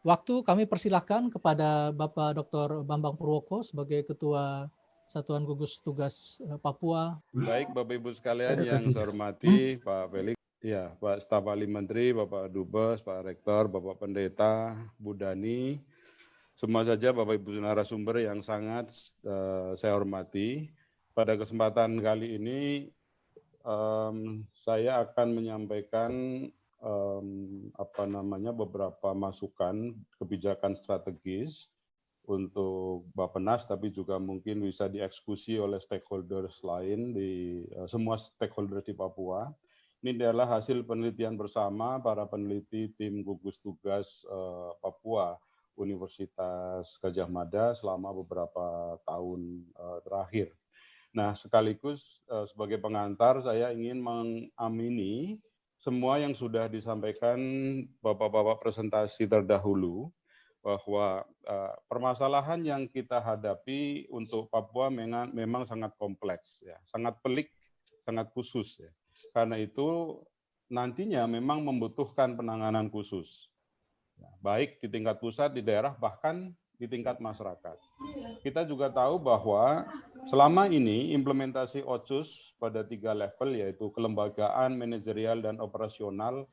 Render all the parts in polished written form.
waktu kami persilahkan kepada Bapak Dr. Bambang Purwoko sebagai Ketua Satuan Gugus Tugas Papua. Baik Bapak Ibu sekalian yang saya hormati, Pak Felix, ya, Pak Staf Ahli Menteri, Bapak Dubes, Pak Rektor, Bapak Pendeta, Bu Dani, semua saja Bapak Ibu narasumber yang sangat saya hormati. Pada kesempatan kali ini saya akan menyampaikan beberapa masukan kebijakan strategis untuk Bappenas, tapi juga mungkin bisa dieksekusi oleh stakeholders lain di semua stakeholder di Papua. Ini adalah hasil penelitian bersama para peneliti tim gugus tugas Papua Universitas Gadjah Mada selama beberapa tahun terakhir. Nah, sekaligus sebagai pengantar saya ingin mengamini semua yang sudah disampaikan Bapak-bapak presentasi terdahulu, bahwa permasalahan yang kita hadapi untuk Papua memang sangat kompleks, ya, sangat pelik, sangat khusus. Ya. Karena itu nantinya memang membutuhkan penanganan khusus, ya, baik di tingkat pusat, di daerah, bahkan di tingkat masyarakat. Kita juga tahu bahwa selama ini implementasi OCUS pada 3 level, yaitu kelembagaan, manajerial, dan operasional,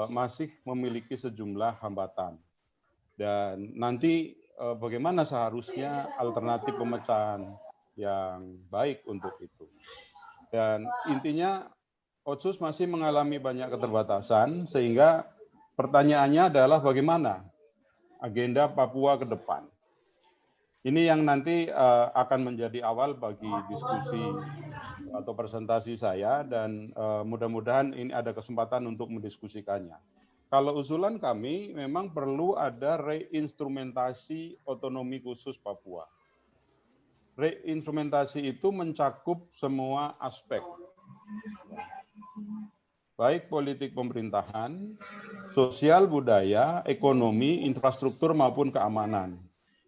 masih memiliki sejumlah hambatan. Dan nanti bagaimana seharusnya alternatif pemecahan yang baik untuk itu. Dan intinya OCUS masih mengalami banyak keterbatasan, sehingga pertanyaannya adalah bagaimana agenda Papua ke depan. Ini yang nanti akan menjadi awal bagi diskusi atau presentasi saya, dan mudah-mudahan ini ada kesempatan untuk mendiskusikannya. Kalau usulan kami memang perlu ada reinstrumentasi otonomi khusus Papua. Reinstrumentasi itu mencakup semua aspek, baik politik pemerintahan, sosial, budaya, ekonomi, infrastruktur, maupun keamanan.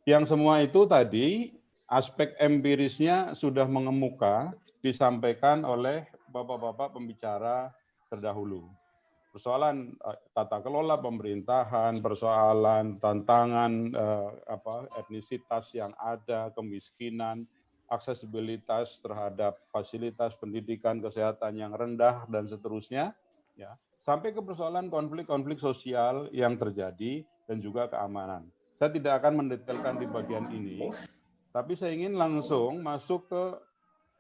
Yang semua itu tadi aspek empirisnya sudah mengemuka, disampaikan oleh bapak-bapak pembicara terdahulu. Persoalan tata kelola pemerintahan, persoalan tantangan etnisitas yang ada, kemiskinan, aksesibilitas terhadap fasilitas pendidikan, kesehatan yang rendah, dan seterusnya, ya, sampai ke persoalan konflik-konflik sosial yang terjadi dan juga keamanan. Saya tidak akan mendetailkan di bagian ini, tapi saya ingin langsung masuk ke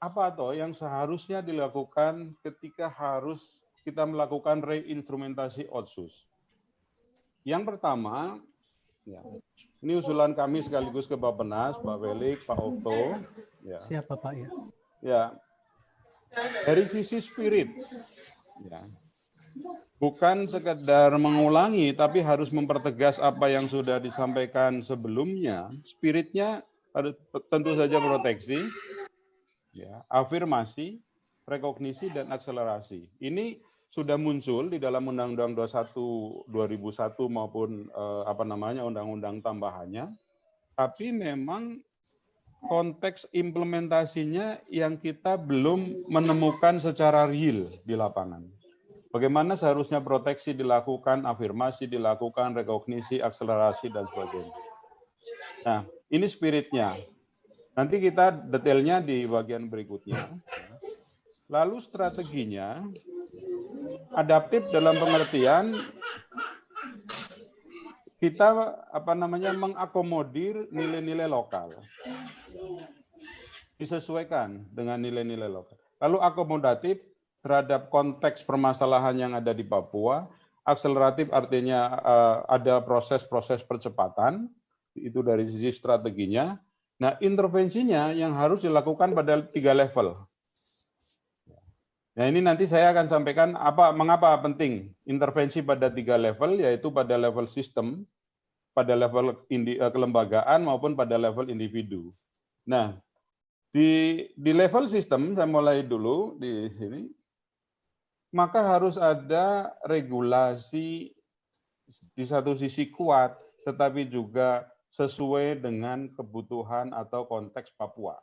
apa toh yang seharusnya dilakukan ketika harus kita melakukan reinstrumentasi OCUS. Yang pertama, ya, ini usulan kami sekaligus ke Bappenas, Pak Felix, Pak Okto. Ya. Siapa Pak ya? Ya, dari sisi spirit, ya, bukan sekedar mengulangi, tapi harus mempertegas apa yang sudah disampaikan sebelumnya. Spiritnya harus tentu saja proteksi, ya, afirmasi, rekognisi, dan akselerasi. Ini sudah muncul di dalam Undang-Undang 21 2001 maupun undang-undang tambahannya, tapi memang konteks implementasinya yang kita belum menemukan secara real di lapangan. Bagaimana seharusnya proteksi dilakukan, afirmasi dilakukan, rekognisi, akselerasi, dan sebagainya. Nah, ini spiritnya. Nanti kita detailnya di bagian berikutnya. Lalu strateginya adaptif dalam pengertian kita mengakomodir nilai-nilai lokal, disesuaikan dengan nilai-nilai lokal. Lalu akomodatif terhadap konteks permasalahan yang ada di Papua. Akseleratif artinya ada proses-proses percepatan, itu dari sisi strateginya. Nah, intervensinya yang harus dilakukan pada 3 level. Nah, ini nanti saya akan sampaikan mengapa penting intervensi pada 3 level, yaitu pada level sistem, pada level kelembagaan, maupun pada level individu. Nah, di level sistem, saya mulai dulu di sini, maka harus ada regulasi di satu sisi kuat, tetapi juga sesuai dengan kebutuhan atau konteks Papua.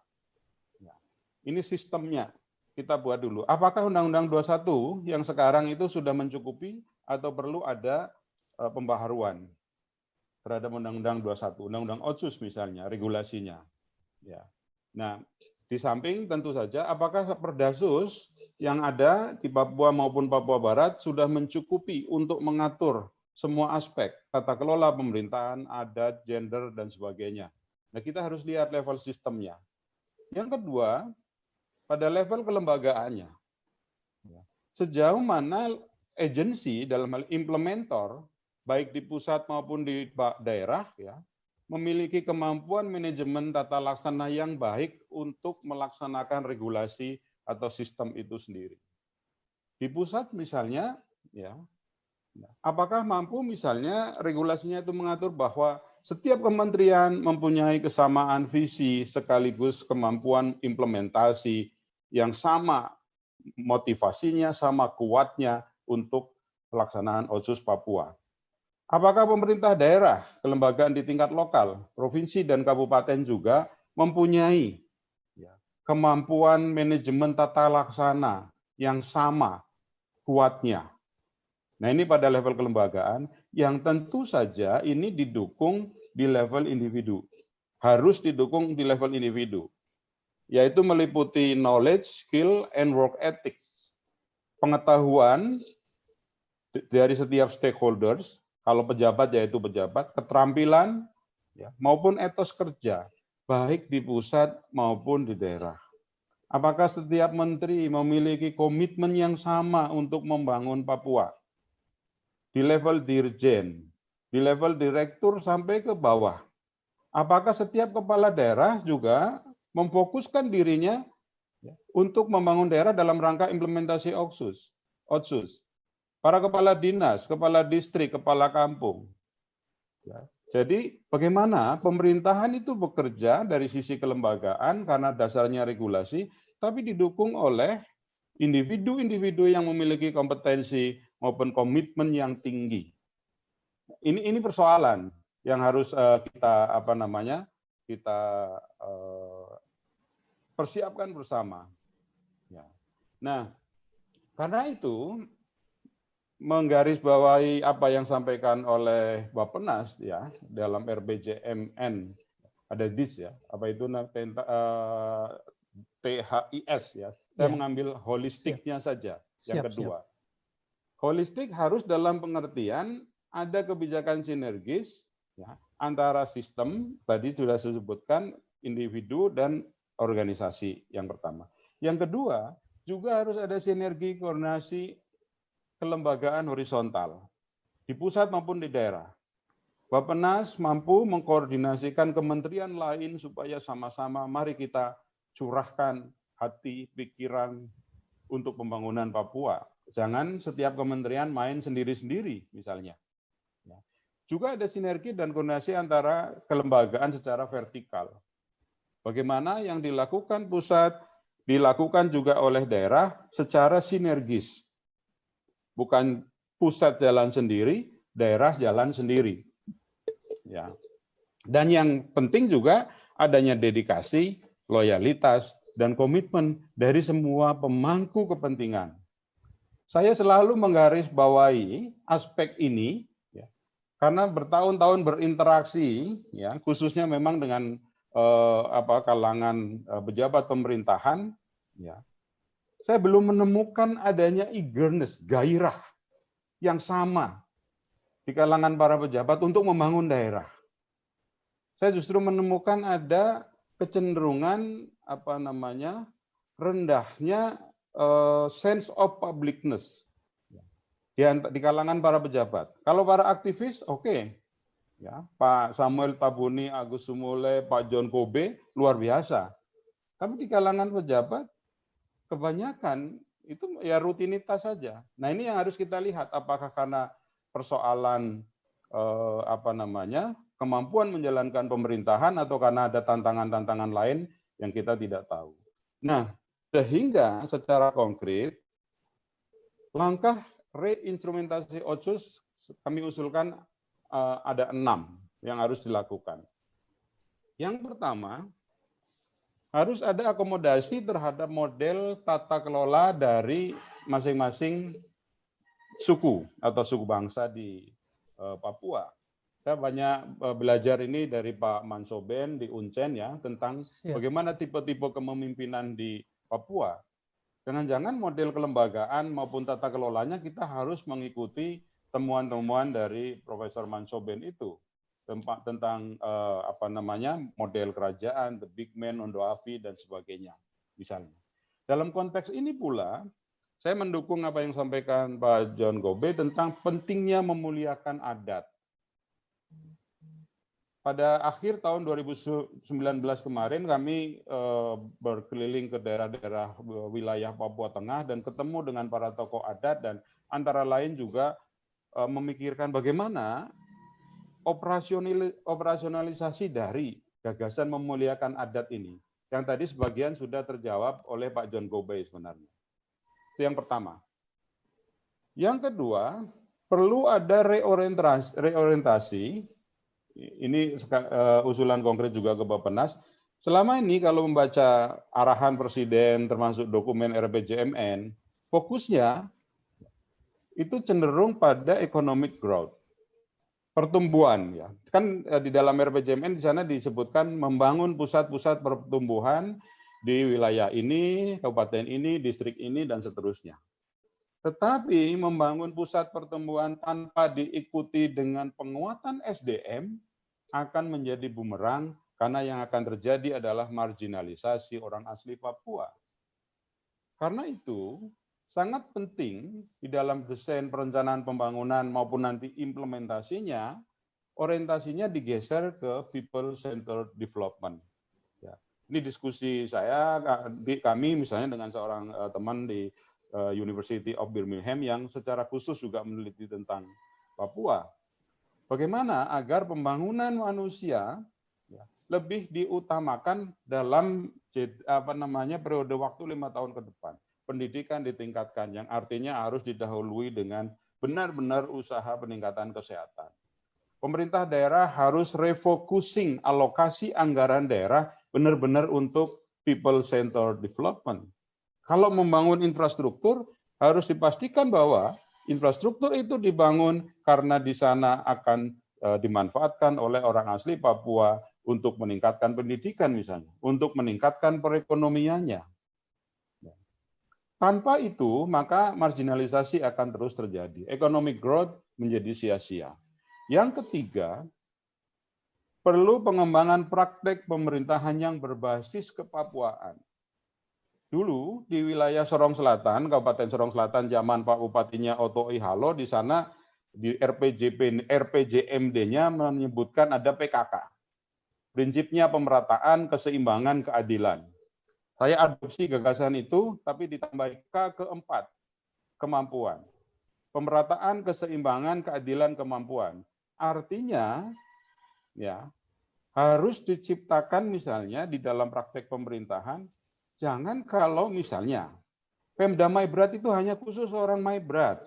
Ya. Ini sistemnya kita buat dulu. Apakah Undang-Undang 21 yang sekarang itu sudah mencukupi atau perlu ada pembaharuan? terhadap Undang-Undang 21, Undang-Undang Otsus misalnya, regulasinya. Ya. Nah, di samping tentu saja apakah Perdasus yang ada di Papua maupun Papua Barat sudah mencukupi untuk mengatur semua aspek tata kelola pemerintahan, adat, gender, dan sebagainya. Nah, kita harus lihat level sistemnya. Yang kedua, pada level kelembagaannya. Sejauh mana agensi dalam hal implementer, baik di pusat maupun di daerah, ya, memiliki kemampuan manajemen tata laksana yang baik untuk melaksanakan regulasi atau sistem itu sendiri. Di pusat misalnya, ya, apakah mampu misalnya regulasinya itu mengatur bahwa setiap kementerian mempunyai kesamaan visi sekaligus kemampuan implementasi yang sama, motivasinya sama kuatnya untuk pelaksanaan Otsus Papua. Apakah pemerintah daerah, kelembagaan di tingkat lokal, provinsi dan kabupaten juga mempunyai kemampuan manajemen tata laksana yang sama kuatnya. Nah, ini pada level kelembagaan yang tentu saja ini didukung di level individu. Harus didukung di level individu. Yaitu meliputi knowledge, skill, and work ethics. Pengetahuan dari setiap stakeholders, kalau pejabat yaitu pejabat, keterampilan maupun etos kerja, baik di pusat maupun di daerah. Apakah setiap menteri memiliki komitmen yang sama untuk membangun Papua? Di level dirjen, di level direktur sampai ke bawah. Apakah setiap kepala daerah juga memfokuskan dirinya untuk membangun daerah dalam rangka implementasi Otsus? Para kepala dinas, kepala distrik, kepala kampung. Jadi bagaimana pemerintahan itu bekerja dari sisi kelembagaan karena dasarnya regulasi, tapi didukung oleh individu-individu yang memiliki kompetensi maupun komitmen yang tinggi. Ini persoalan yang harus kita persiapkan bersama. Nah, karena itu menggarisbawahi apa yang disampaikan oleh Bappenas ya dalam RPJMN ada DIS ya, apa itu THIS ya. Saya mengambil holistiknya saja. Yang kedua, holistik harus dalam pengertian ada kebijakan sinergis ya, antara sistem tadi sudah disebutkan individu dan organisasi yang pertama. Yang kedua, juga harus ada sinergi koordinasi kelembagaan horizontal di pusat maupun di daerah. Bappenas mampu mengkoordinasikan kementerian lain supaya sama-sama mari kita curahkan hati, pikiran untuk pembangunan Papua. Jangan setiap kementerian main sendiri-sendiri misalnya. Juga ada sinergi dan koordinasi antara kelembagaan secara vertikal. Bagaimana yang dilakukan pusat, dilakukan juga oleh daerah secara sinergis. Bukan pusat jalan sendiri, daerah jalan sendiri. Ya. Dan yang penting juga adanya dedikasi, loyalitas, dan komitmen dari semua pemangku kepentingan. Saya selalu menggarisbawahi aspek ini, ya, karena bertahun-tahun berinteraksi, ya, khususnya memang dengan kalangan pejabat pemerintahan, ya, saya belum menemukan adanya eagerness, gairah yang sama di kalangan para pejabat untuk membangun daerah. Saya justru menemukan ada kecenderungan rendahnya sense of publicness di kalangan para pejabat. Kalau para aktivis, oke. Ya, Pak Samuel Tabuni, Agus Sumule, Pak John Kobe, luar biasa. Tapi di kalangan pejabat, kebanyakan itu ya rutinitas saja. Nah, ini yang harus kita lihat, apakah karena persoalan kemampuan menjalankan pemerintahan atau karena ada tantangan-tantangan lain yang kita tidak tahu. Nah, sehingga secara konkret langkah reinstrumentasi Otsus kami usulkan ada 6 yang harus dilakukan. Yang pertama, harus ada akomodasi terhadap model tata kelola dari masing-masing suku atau suku bangsa di Papua. Saya banyak belajar ini dari Pak Mansoben di Uncen ya, tentang bagaimana tipe-tipe kepemimpinan di Papua. Jangan-jangan model kelembagaan maupun tata kelolanya kita harus mengikuti temuan-temuan dari Profesor Mansoben itu tentang apa namanya model kerajaan, the big man on the Afi dan sebagainya misalnya. Dalam konteks ini pula saya mendukung apa yang disampaikan Pak John Gobe tentang pentingnya memuliakan adat. Pada akhir tahun 2019 kemarin kami berkeliling ke daerah-daerah wilayah Papua Tengah dan ketemu dengan para tokoh adat dan antara lain juga memikirkan bagaimana operasionalisasi dari gagasan memuliakan adat ini. Yang tadi sebagian sudah terjawab oleh Pak John Gobey sebenarnya. Itu yang pertama. Yang kedua, perlu ada reorientasi. Ini usulan konkret juga ke Bappenas. Selama ini kalau membaca arahan Presiden termasuk dokumen RPJMN, fokusnya itu cenderung pada economic growth, pertumbuhan ya. Kan di dalam RPJMN di sana disebutkan membangun pusat-pusat pertumbuhan di wilayah ini, kabupaten ini, distrik ini dan seterusnya. Tetapi membangun pusat pertumbuhan tanpa diikuti dengan penguatan SDM akan menjadi bumerang karena yang akan terjadi adalah marginalisasi orang asli Papua. Karena itu sangat penting di dalam desain perencanaan pembangunan maupun nanti implementasinya, orientasinya digeser ke people centered development. Ya. Ini diskusi saya, kami misalnya dengan seorang teman di University of Birmingham yang secara khusus juga meneliti tentang Papua. Bagaimana agar pembangunan manusia lebih diutamakan dalam periode waktu 5 tahun ke depan. Pendidikan ditingkatkan, yang artinya harus didahului dengan benar-benar usaha peningkatan kesehatan. Pemerintah daerah harus refocusing alokasi anggaran daerah benar-benar untuk people centered development. Kalau membangun infrastruktur, harus dipastikan bahwa infrastruktur itu dibangun karena di sana akan dimanfaatkan oleh orang asli Papua untuk meningkatkan pendidikan misalnya, untuk meningkatkan perekonomiannya. Tanpa itu, maka marginalisasi akan terus terjadi. Economic growth menjadi sia-sia. Yang ketiga, perlu pengembangan praktek pemerintahan yang berbasis kepapuaan. Dulu di wilayah Sorong Selatan, Kabupaten Sorong Selatan, zaman Pak Bupatinya Oto Ihalo, di sana di RPJMD-nya menyebutkan ada PKK. Prinsipnya pemerataan, keseimbangan, keadilan. Saya adopsi gagasan itu, tapi ditambah K keempat, kemampuan. Pemerataan, keseimbangan, keadilan, kemampuan. Artinya, ya harus diciptakan misalnya di dalam praktek pemerintahan. Jangan kalau misalnya Pemda Maibrat itu hanya khusus orang Maibrat.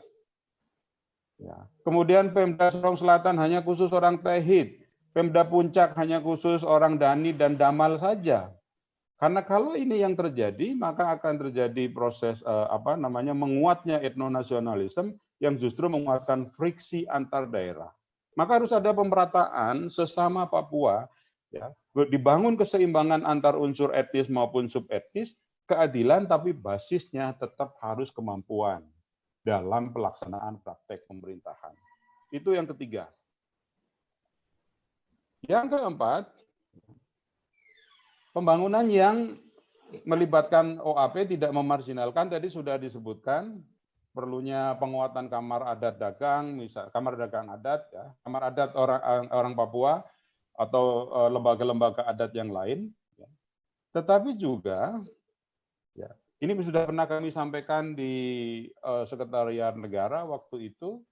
Ya. Kemudian Pemda Sorong Selatan hanya khusus orang Tehit. Pemda Puncak hanya khusus orang Dani dan Damal saja. Karena kalau ini yang terjadi, maka akan terjadi proses menguatnya etnonasionalisme yang justru menguatkan friksi antar daerah. Maka harus ada pemerataan sesama Papua. Ya, dibangun keseimbangan antar unsur etnis maupun subetnis, keadilan tapi basisnya tetap harus kemampuan dalam pelaksanaan praktek pemerintahan. Itu yang ketiga. Yang keempat, pembangunan yang melibatkan OAP tidak memarginalkan, tadi sudah disebutkan perlunya penguatan kamar adat dagang, misal kamar dagang adat, ya, kamar adat orang Papua, atau lembaga-lembaga adat yang lain. Tetapi juga, ya, ini sudah pernah kami sampaikan di Sekretariat Negara waktu itu,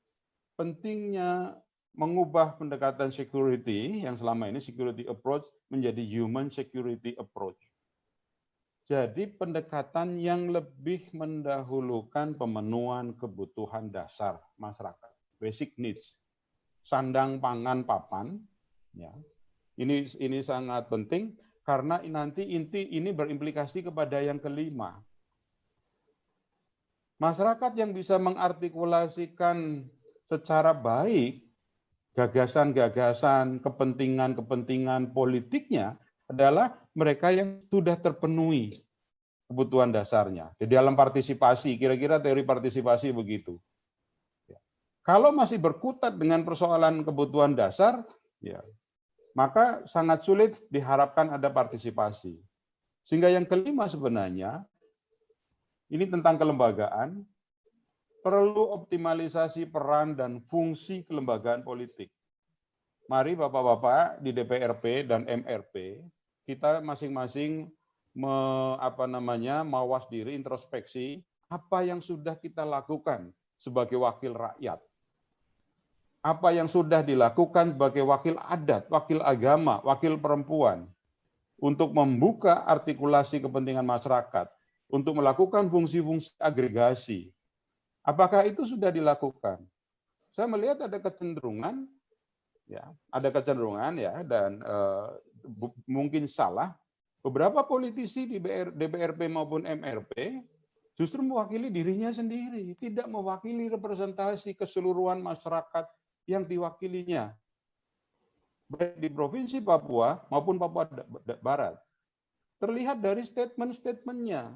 pentingnya mengubah pendekatan security yang selama ini security approach menjadi human security approach. Jadi pendekatan yang lebih mendahulukan pemenuhan kebutuhan dasar masyarakat, basic needs, sandang, pangan, papan, ya. Ini sangat penting karena nanti ini berimplikasi kepada yang kelima. Masyarakat yang bisa mengartikulasikan secara baik gagasan-gagasan, kepentingan-kepentingan politiknya adalah mereka yang sudah terpenuhi kebutuhan dasarnya. Di dalam partisipasi, kira-kira teori partisipasi begitu. Kalau masih berkutat dengan persoalan kebutuhan dasar, ya, maka sangat sulit diharapkan ada partisipasi. Sehingga yang kelima sebenarnya, ini tentang kelembagaan, perlu optimalisasi peran dan fungsi kelembagaan politik. Mari Bapak-bapak di DPRP dan MRP, kita masing-masing mawas diri, introspeksi, apa yang sudah kita lakukan sebagai wakil rakyat. Apa yang sudah dilakukan sebagai wakil adat, wakil agama, wakil perempuan, untuk membuka artikulasi kepentingan masyarakat, untuk melakukan fungsi-fungsi agregasi. Apakah itu sudah dilakukan? Saya melihat ada kecenderungan, dan mungkin salah. Beberapa politisi di DPRP maupun MRP justru mewakili dirinya sendiri, tidak mewakili representasi keseluruhan masyarakat yang diwakilinya, baik di Provinsi Papua maupun Papua Barat. Terlihat dari statement-statementnya.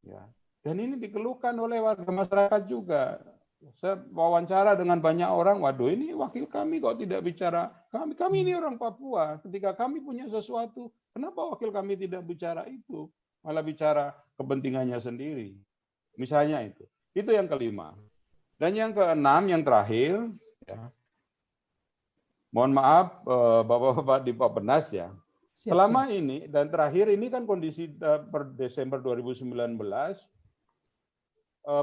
Ya. Dan ini dikeluhkan oleh warga masyarakat juga. Saya wawancara dengan banyak orang, waduh ini wakil kami kok tidak bicara, kami ini orang Papua, ketika kami punya sesuatu, kenapa wakil kami tidak bicara itu? Malah bicara kepentingannya sendiri. Misalnya itu. Itu yang kelima. Dan yang keenam, yang terakhir, ya, mohon maaf Bapak-bapak di Bappenas ya, selama ini dan terakhir ini kan kondisi per Desember 2019,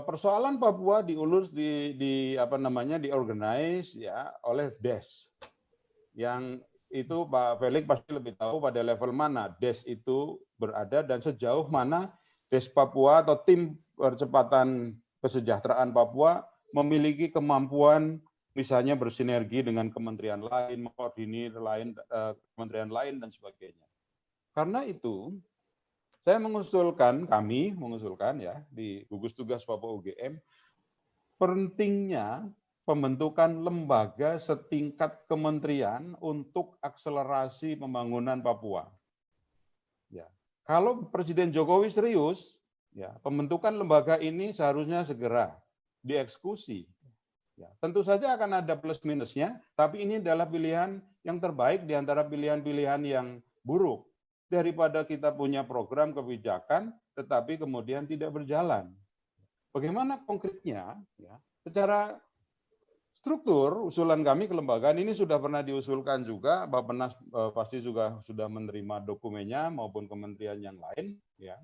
persoalan Papua diurus diorganize ya oleh DES. Yang itu Pak Felix pasti lebih tahu pada level mana DES itu berada dan sejauh mana DES Papua atau tim percepatan kesejahteraan Papua memiliki kemampuan misalnya bersinergi dengan kementerian lain, mengkoordinir kementerian lain dan sebagainya. Karena itu kami mengusulkan ya di gugus tugas Papua UGM, pentingnya pembentukan lembaga setingkat kementerian untuk akselerasi pembangunan Papua. Ya. Kalau Presiden Jokowi serius, ya, pembentukan lembaga ini seharusnya segera dieksekusi. Ya, tentu saja akan ada plus minusnya, tapi ini adalah pilihan yang terbaik di antara pilihan-pilihan yang buruk. Daripada kita punya program kebijakan, tetapi kemudian tidak berjalan. Bagaimana konkretnya? Ya, secara struktur, usulan kami kelembagaan ini sudah pernah diusulkan juga, Bappenas pasti juga sudah menerima dokumennya maupun kementerian yang lain. Ya.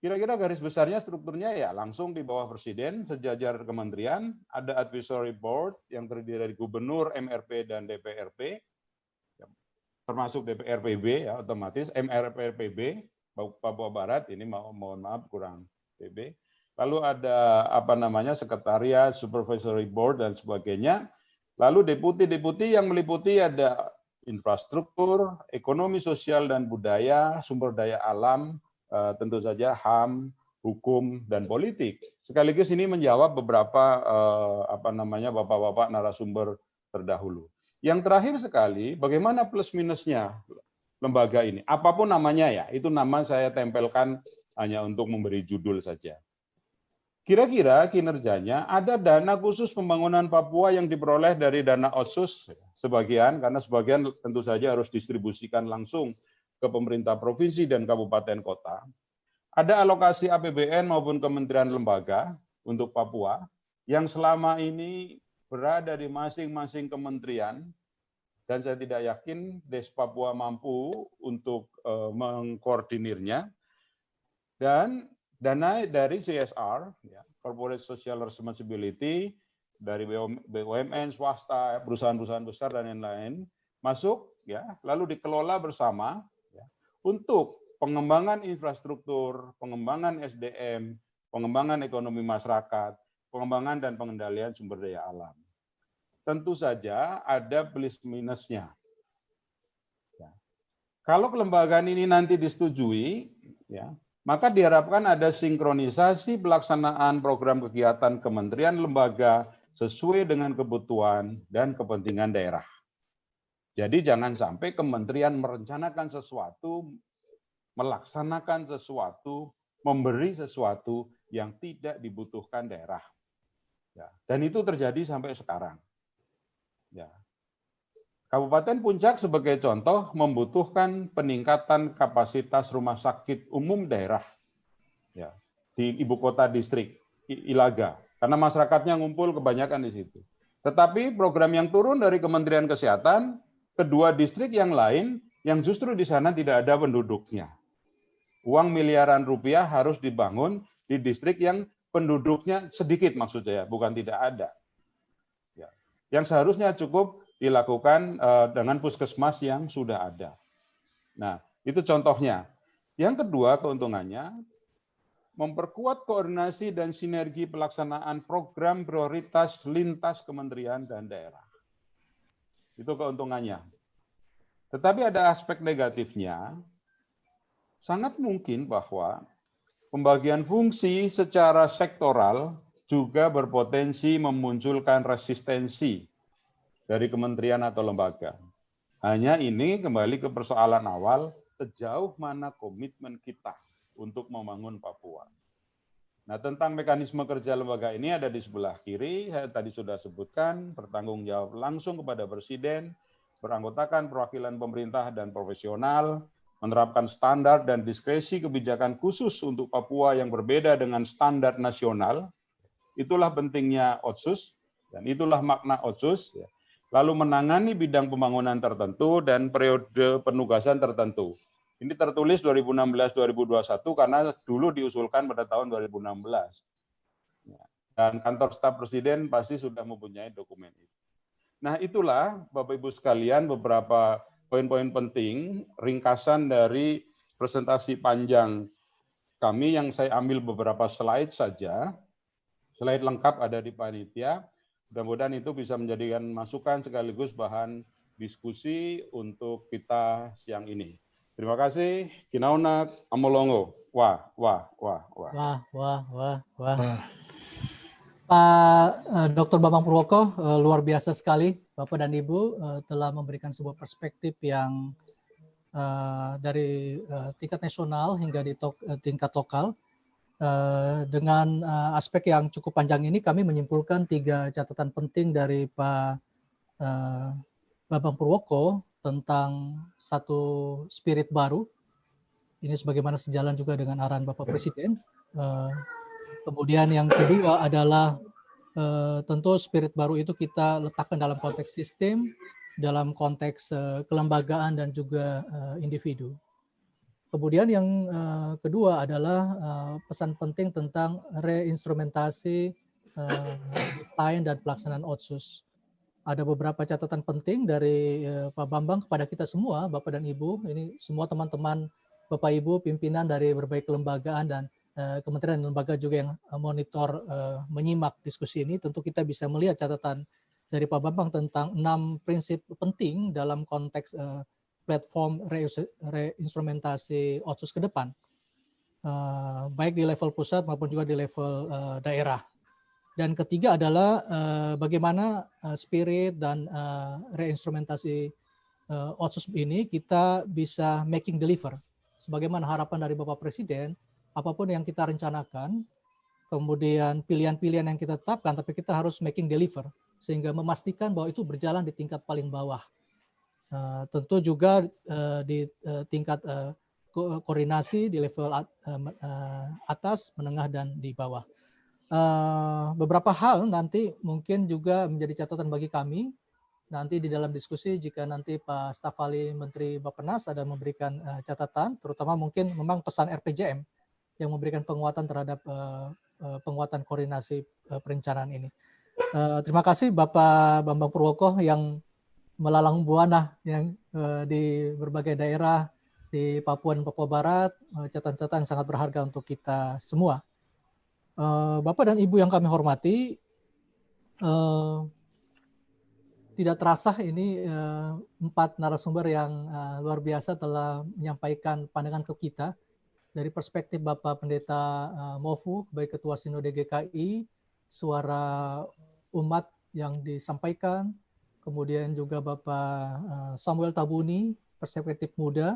Kira-kira garis besarnya strukturnya ya langsung di bawah Presiden, sejajar kementerian, ada advisory board yang terdiri dari gubernur, MRP, dan DPRP, termasuk DPRPB ya otomatis, MRPB, Papua Barat, ini mohon maaf kurang PB. Lalu ada sekretariat, supervisory board, dan sebagainya. Lalu deputi-deputi yang meliputi ada infrastruktur, ekonomi sosial dan budaya, sumber daya alam, tentu saja HAM, hukum, dan politik. Sekaligus ini menjawab beberapa bapak-bapak narasumber terdahulu. Yang terakhir sekali, bagaimana plus minusnya lembaga ini? Apapun namanya ya, itu nama saya tempelkan hanya untuk memberi judul saja. Kira-kira kinerjanya ada dana khusus pembangunan Papua yang diperoleh dari dana OSUS sebagian, karena sebagian tentu saja harus distribusikan langsung ke pemerintah provinsi dan kabupaten kota. Ada alokasi APBN maupun kementerian lembaga untuk Papua yang selama ini berada di masing-masing kementerian, dan saya tidak yakin Des Papua mampu untuk mengkoordinirnya. Dan dana dari CSR, ya, Corporate Social Responsibility, dari BUMN, swasta, perusahaan-perusahaan besar dan lain-lain masuk, ya, lalu dikelola bersama ya, untuk pengembangan infrastruktur, pengembangan SDM, pengembangan ekonomi masyarakat, pengembangan dan pengendalian sumber daya alam. Tentu saja ada plus minusnya. Ya. Kalau kelembagaan ini nanti disetujui, ya, maka diharapkan ada sinkronisasi pelaksanaan program kegiatan kementerian lembaga sesuai dengan kebutuhan dan kepentingan daerah. Jadi jangan sampai kementerian merencanakan sesuatu, melaksanakan sesuatu, memberi sesuatu yang tidak dibutuhkan daerah. Ya, dan itu terjadi sampai sekarang. Ya. Kabupaten Puncak sebagai contoh membutuhkan peningkatan kapasitas rumah sakit umum daerah ya, di ibu kota distrik Ilaga, karena masyarakatnya ngumpul kebanyakan di situ. Tetapi program yang turun dari Kementerian Kesehatan, kedua distrik yang lain yang justru di sana tidak ada penduduknya. Uang miliaran rupiah harus dibangun di distrik yang penduduknya sedikit, maksud saya, bukan tidak ada. Ya. Yang seharusnya cukup dilakukan dengan puskesmas yang sudah ada. Nah, itu contohnya. Yang kedua keuntungannya, memperkuat koordinasi dan sinergi pelaksanaan program prioritas lintas kementerian dan daerah. Itu keuntungannya. Tetapi ada aspek negatifnya, sangat mungkin bahwa pembagian fungsi secara sektoral juga berpotensi memunculkan resistensi dari kementerian atau lembaga. Hanya ini kembali ke persoalan awal, sejauh mana komitmen kita untuk membangun Papua. Nah, tentang mekanisme kerja lembaga ini ada di sebelah kiri, saya tadi sudah sebutkan, bertanggung jawab langsung kepada Presiden, beranggotakan perwakilan pemerintah dan profesional, menerapkan standar dan diskresi kebijakan khusus untuk Papua yang berbeda dengan standar nasional. Itulah pentingnya Otsus, dan itulah makna Otsus, ya. Lalu menangani bidang pembangunan tertentu dan periode penugasan tertentu. Ini tertulis 2016-2021 karena dulu diusulkan pada tahun 2016. Dan kantor staf presiden pasti sudah mempunyai dokumen itu. Nah, itulah Bapak Ibu sekalian beberapa poin-poin penting, ringkasan dari presentasi panjang kami yang saya ambil beberapa slide saja. Slide lengkap ada di panitia. Mudah-mudahan itu bisa menjadikan masukan sekaligus bahan diskusi untuk kita siang ini. Terima kasih. Kinaunak Amolongo. Wah. Pak Dr. Bambang Purwoko, luar biasa sekali Bapak dan Ibu telah memberikan sebuah perspektif yang dari tingkat nasional hingga di tingkat lokal. Dengan aspek yang cukup panjang ini, kami menyimpulkan 3 catatan penting dari Pak Bambang Purwoko tentang satu spirit baru. Ini sebagaimana sejalan juga dengan arahan Bapak Presiden. Kemudian yang kedua adalah tentu spirit baru itu kita letakkan dalam konteks sistem, dalam konteks kelembagaan dan juga individu. Kemudian yang kedua adalah pesan penting tentang reinstrumentasi desain dan pelaksanaan Otsus. Ada beberapa catatan penting dari Pak Bambang kepada kita semua, Bapak dan Ibu. Ini semua teman-teman Bapak Ibu, pimpinan dari berbagai kelembagaan dan kementerian dan lembaga juga yang monitor, menyimak diskusi ini. Tentu kita bisa melihat catatan dari Pak Bambang tentang 6 prinsip penting dalam konteks platform reinstrumentasi Otsus ke depan, baik di level pusat maupun juga di level daerah. Dan ketiga adalah bagaimana spirit dan reinstrumentasi Otsus ini kita bisa making deliver. Sebagaimana harapan dari Bapak Presiden, apapun yang kita rencanakan, kemudian pilihan-pilihan yang kita tetapkan, tapi kita harus making deliver, sehingga memastikan bahwa itu berjalan di tingkat paling bawah. Tentu juga di tingkat koordinasi di level atas, menengah, dan di bawah. Beberapa hal nanti mungkin juga menjadi catatan bagi kami nanti di dalam diskusi jika nanti Pak Staf Ahli Menteri Bappenas ada memberikan catatan, terutama mungkin memang pesan RPJM yang memberikan penguatan terhadap penguatan koordinasi perencanaan ini. Terima kasih Bapak Bambang Purwoko yang melalang buana yang di berbagai daerah di Papua dan Papua Barat, catatan-catatan sangat berharga untuk kita semua. Bapak dan Ibu yang kami hormati, tidak terasa ini 4 narasumber yang luar biasa telah menyampaikan pandangan ke kita dari perspektif Bapak Pendeta Mofu, baik Ketua Sinode GKI, Suara umat yang disampaikan, kemudian juga Bapak Samuel Tabuni, perspektif muda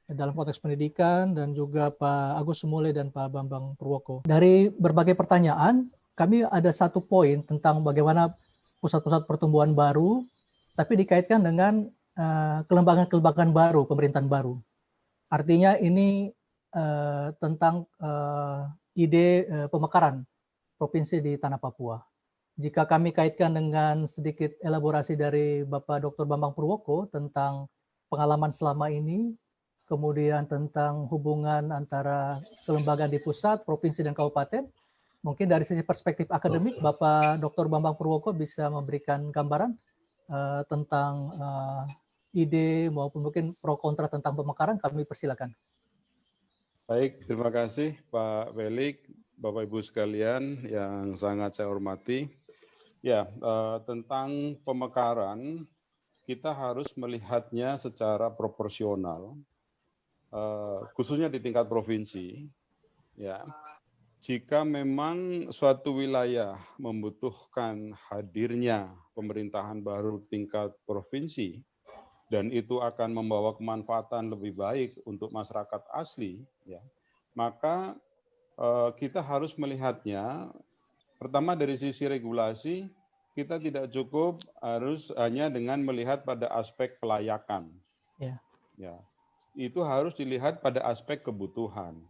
dalam konteks pendidikan, dan juga Pak Agus Sumule dan Pak Bambang Purwoko. Dari berbagai pertanyaan, kami ada satu poin tentang bagaimana pusat-pusat pertumbuhan baru, tapi dikaitkan dengan kelembagaan-kelembagaan baru, pemerintahan baru. Artinya ini tentang ide pemekaran provinsi di tanah Papua. Jika kami kaitkan dengan sedikit elaborasi dari Bapak Dr. Bambang Purwoko tentang pengalaman selama ini, kemudian tentang hubungan antara kelembagaan di pusat, provinsi, dan kabupaten, mungkin dari sisi perspektif akademik, Bapak Dr. Bambang Purwoko bisa memberikan gambaran tentang ide maupun mungkin pro kontra tentang pemekaran. Kami persilakan. Baik, terima kasih Pak Felix, Bapak Ibu sekalian yang sangat saya hormati. Ya, tentang pemekaran, kita harus melihatnya secara proporsional, khususnya di tingkat provinsi. Ya, jika memang suatu wilayah membutuhkan hadirnya pemerintahan baru tingkat provinsi, dan itu akan membawa kemanfaatan lebih baik untuk masyarakat asli, ya, maka kita harus melihatnya, pertama dari sisi regulasi, kita tidak cukup harus hanya dengan melihat pada aspek pelayakan. Ya. Ya, itu harus dilihat pada aspek kebutuhan.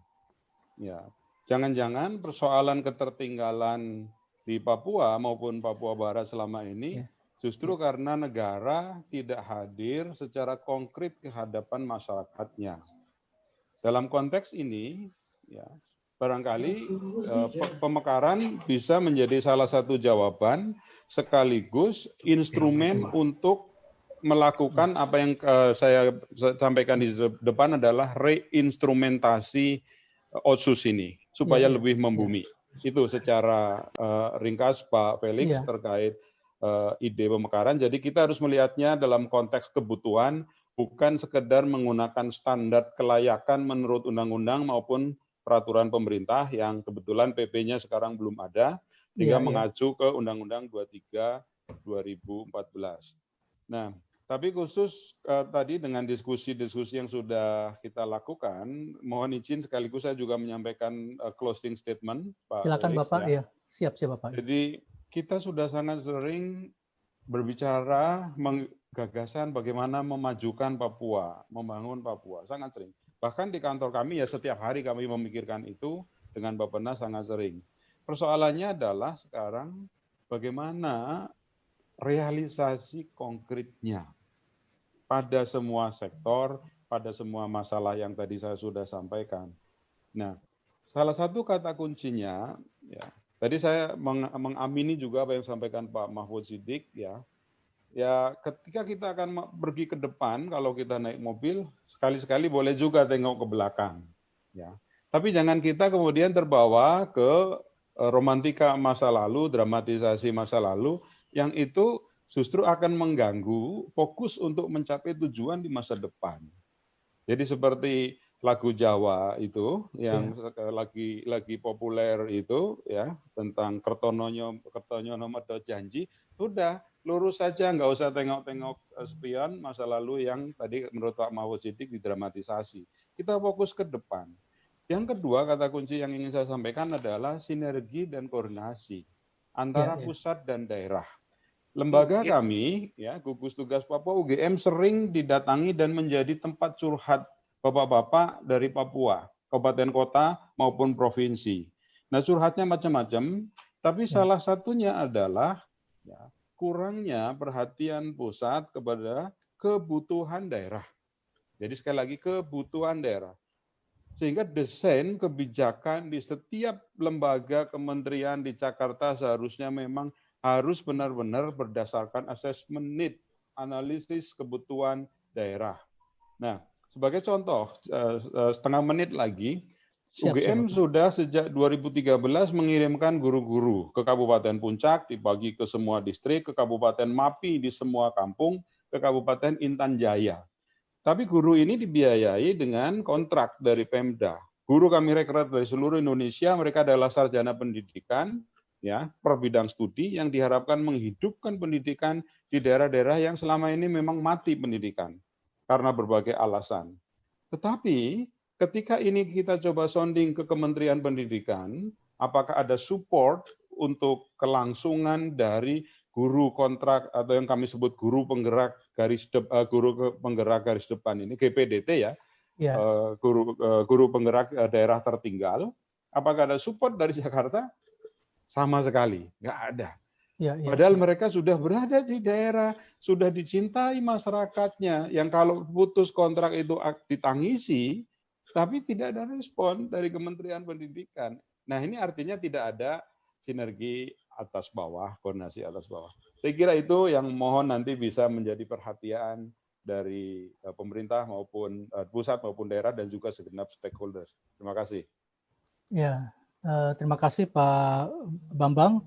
Ya, jangan-jangan persoalan ketertinggalan di Papua maupun Papua Barat selama ini justru karena negara tidak hadir secara konkret ke hadapan masyarakatnya. Dalam konteks ini, ya, barangkali pemekaran bisa menjadi salah satu jawaban sekaligus instrumen untuk melakukan apa yang saya sampaikan di depan adalah reinstrumentasi otsus ini supaya lebih membumi. Itu secara ringkas Pak Felix terkait ide pemekaran. Jadi kita harus melihatnya dalam konteks kebutuhan, bukan sekedar menggunakan standar kelayakan menurut undang-undang maupun peraturan pemerintah yang kebetulan PP-nya sekarang belum ada, sehingga mengacu ke Undang-Undang 23 2014. Nah, tapi khusus tadi dengan diskusi-diskusi yang sudah kita lakukan, mohon izin sekaligus saya juga menyampaikan closing statement, Pak. Silakan Felix, Bapak, ya. Siap Bapak. Jadi kita sudah sangat sering berbicara gagasan bagaimana memajukan Papua, membangun Papua, sangat sering. Bahkan di kantor kami ya setiap hari kami memikirkan itu dengan Bappenas sangat sering. Persoalannya adalah sekarang bagaimana realisasi konkretnya pada semua sektor, pada semua masalah yang tadi saya sudah sampaikan. Nah, salah satu kata kuncinya, ya, tadi saya mengamini juga apa yang disampaikan Pak Mahfud Siddiq, ya. Ya, ketika kita akan pergi ke depan, kalau kita naik mobil, sekali-sekali boleh juga tengok ke belakang. Ya. Tapi jangan kita kemudian terbawa ke romantika masa lalu, dramatisasi masa lalu, yang itu justru akan mengganggu fokus untuk mencapai tujuan di masa depan. Jadi seperti lagu Jawa itu yang lagi populer itu, ya, tentang Kertonyo Medo Janji, sudah lurus saja, nggak usah tengok-tengok spion masa lalu yang tadi menurut Pak Mahfud Siddiq didramatisasi. Kita fokus ke depan. Yang kedua, kata kunci yang ingin saya sampaikan adalah sinergi dan koordinasi antara pusat dan daerah. Lembaga kami, ya, Gugus Tugas Papua UGM sering didatangi dan menjadi tempat curhat bapak-bapak dari Papua, kabupaten kota maupun provinsi. Nah, curhatnya macam-macam, tapi salah satunya adalah ya, kurangnya perhatian pusat kepada kebutuhan daerah. Jadi sekali lagi kebutuhan daerah. Sehingga desain kebijakan di setiap lembaga kementerian di Jakarta seharusnya memang harus benar-benar berdasarkan assessment need, analisis kebutuhan daerah. Nah, sebagai contoh, setengah menit lagi, UGM sudah sejak 2013 mengirimkan guru-guru ke Kabupaten Puncak, dibagi ke semua distrik, ke Kabupaten Mapi di semua kampung, ke Kabupaten Intan Jaya. Tapi guru ini dibiayai dengan kontrak dari Pemda. Guru kami rekrut dari seluruh Indonesia, mereka adalah sarjana pendidikan, ya, per bidang studi yang diharapkan menghidupkan pendidikan di daerah-daerah yang selama ini memang mati pendidikan karena berbagai alasan. Tetapi ketika ini kita coba sounding ke Kementerian Pendidikan, apakah ada support untuk kelangsungan dari guru kontrak atau yang kami sebut guru penggerak garis depan ini, GPDT ya, Ya. guru penggerak daerah tertinggal, apakah ada support dari Jakarta? Sama sekali, nggak ada. Ya. Padahal mereka sudah berada di daerah, sudah dicintai masyarakatnya, yang kalau putus kontrak itu ditangisi, tapi tidak ada respon dari Kementerian Pendidikan. Nah, ini artinya tidak ada sinergi atas bawah, koordinasi atas bawah. Saya kira itu yang mohon nanti bisa menjadi perhatian dari pemerintah maupun pusat maupun daerah dan juga segenap stakeholders. Terima kasih. Ya, terima kasih Pak Bambang.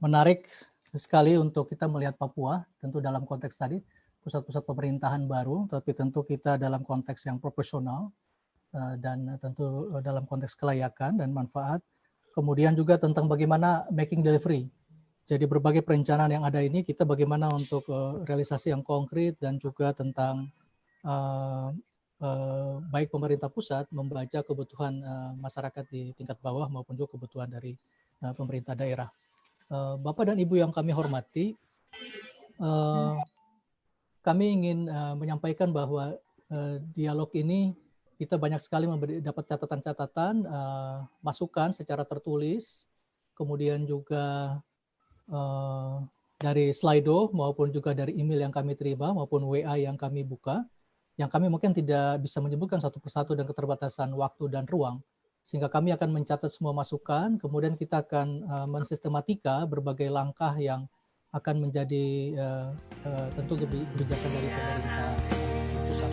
Menarik sekali untuk kita melihat Papua, tentu dalam konteks tadi pusat-pusat pemerintahan baru, tapi tentu kita dalam konteks yang proporsional dan tentu dalam konteks kelayakan dan manfaat. Kemudian juga tentang bagaimana making delivery. Jadi berbagai perencanaan yang ada ini kita bagaimana untuk realisasi yang konkret dan juga tentang baik pemerintah pusat membaca kebutuhan masyarakat di tingkat bawah maupun juga kebutuhan dari pemerintah daerah. Bapak dan Ibu yang kami hormati, kami ingin menyampaikan bahwa dialog ini kita banyak sekali dapat catatan-catatan, masukan secara tertulis, kemudian juga dari Slido maupun juga dari email yang kami terima maupun WA yang kami buka, yang kami mungkin tidak bisa menyebutkan satu persatu dan keterbatasan waktu dan ruang. Sehingga kami akan mencatat semua masukan, kemudian kita akan mensistematika berbagai langkah yang akan menjadi tentu kebijakan dari pemerintah pusat.